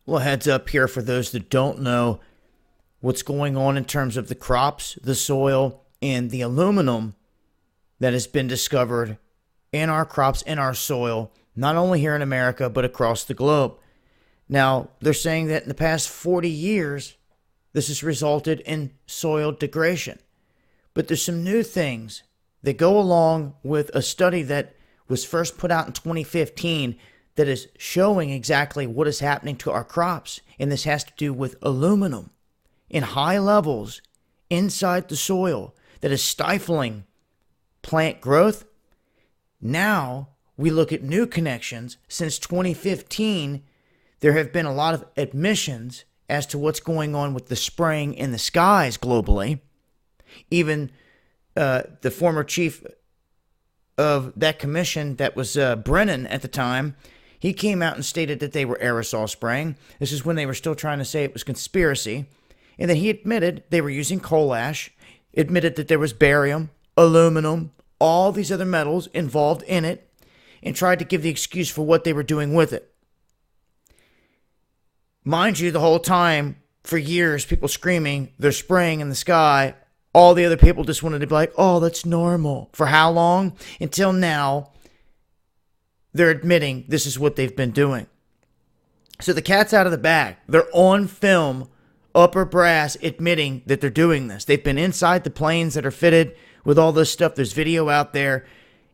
Well, heads up here for those that don't know what's going on in terms of the crops, the soil, and the aluminum that has been discovered in our crops, in our soil, not only here in America, but across the globe. Now, they're saying that in the past 40 years, this has resulted in soil degradation. But there's some new things that go along with a study that was first put out in 2015 that is showing exactly what is happening to our crops. And this has to do with aluminum in high levels inside the soil that is stifling plant growth. Now we look at new connections. Since 2015, there have been a lot of admissions as to what's going on with the spraying in the skies globally. Even the former chief of that commission, that was Brennan at the time, he came out and stated that they were aerosol spraying. This is when they were still trying to say it was conspiracy. And then he admitted they were using coal ash, admitted that there was barium, aluminum, all these other metals involved in it, and tried to give the excuse for what they were doing with it. Mind you, the whole time, for years, people screaming, they're spraying in the sky. All the other people just wanted to be like, oh, that's normal. For how long? Until now, they're admitting this is what they've been doing. So the cat's out of the bag. They're on film, upper brass, admitting that they're doing this. They've been inside the planes that are fitted with all this stuff. There's video out there.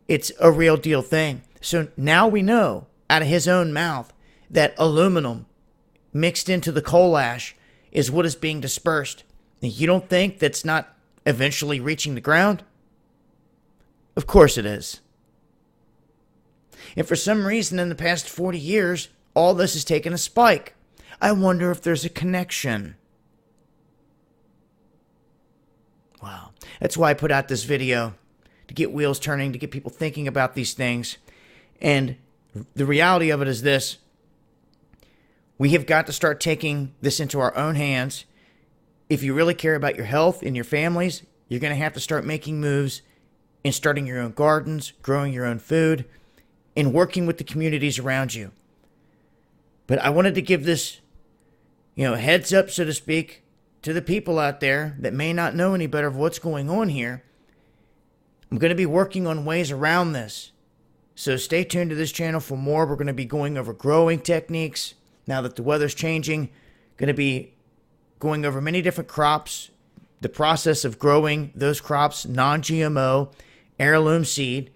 It's a real deal thing. So now we know, out of his own mouth, that aluminum mixed into the coal ash is what is being dispersed. You don't think that's not eventually reaching the ground? Of course it is. And for some reason in the past 40 years, all this has taken a spike. I wonder if there's a connection. Wow. That's why I put out this video, to get wheels turning, to get people thinking about these things. And the reality of it is this. We have got to start taking this into our own hands. If you really care about your health and your families, you're going to have to start making moves in starting your own gardens, growing your own food, and working with the communities around you. But I wanted to give this, heads up, so to speak, to the people out there that may not know any better of what's going on here. I'm going to be working on ways around this. So stay tuned to this channel for more. We're going to be going over growing techniques. Now that the weather's changing, going to be going over many different crops, the process of growing those crops, non-GMO, heirloom seed,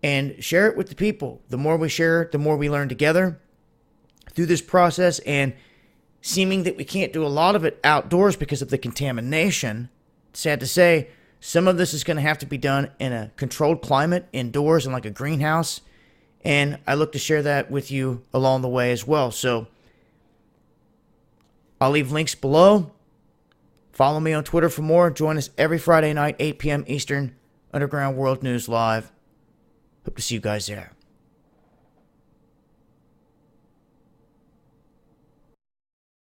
and share it with the people. The more we share it, the more we learn together through this process. And seeming that we can't do a lot of it outdoors because of the contamination, sad to say, some of this is going to have to be done in a controlled climate, indoors, in like a greenhouse. And I look to share that with you along the way as well. So I'll leave links below. Follow me on Twitter for more. Join us every Friday night, 8 p.m. Eastern, Underground World News Live. Hope to see you guys there.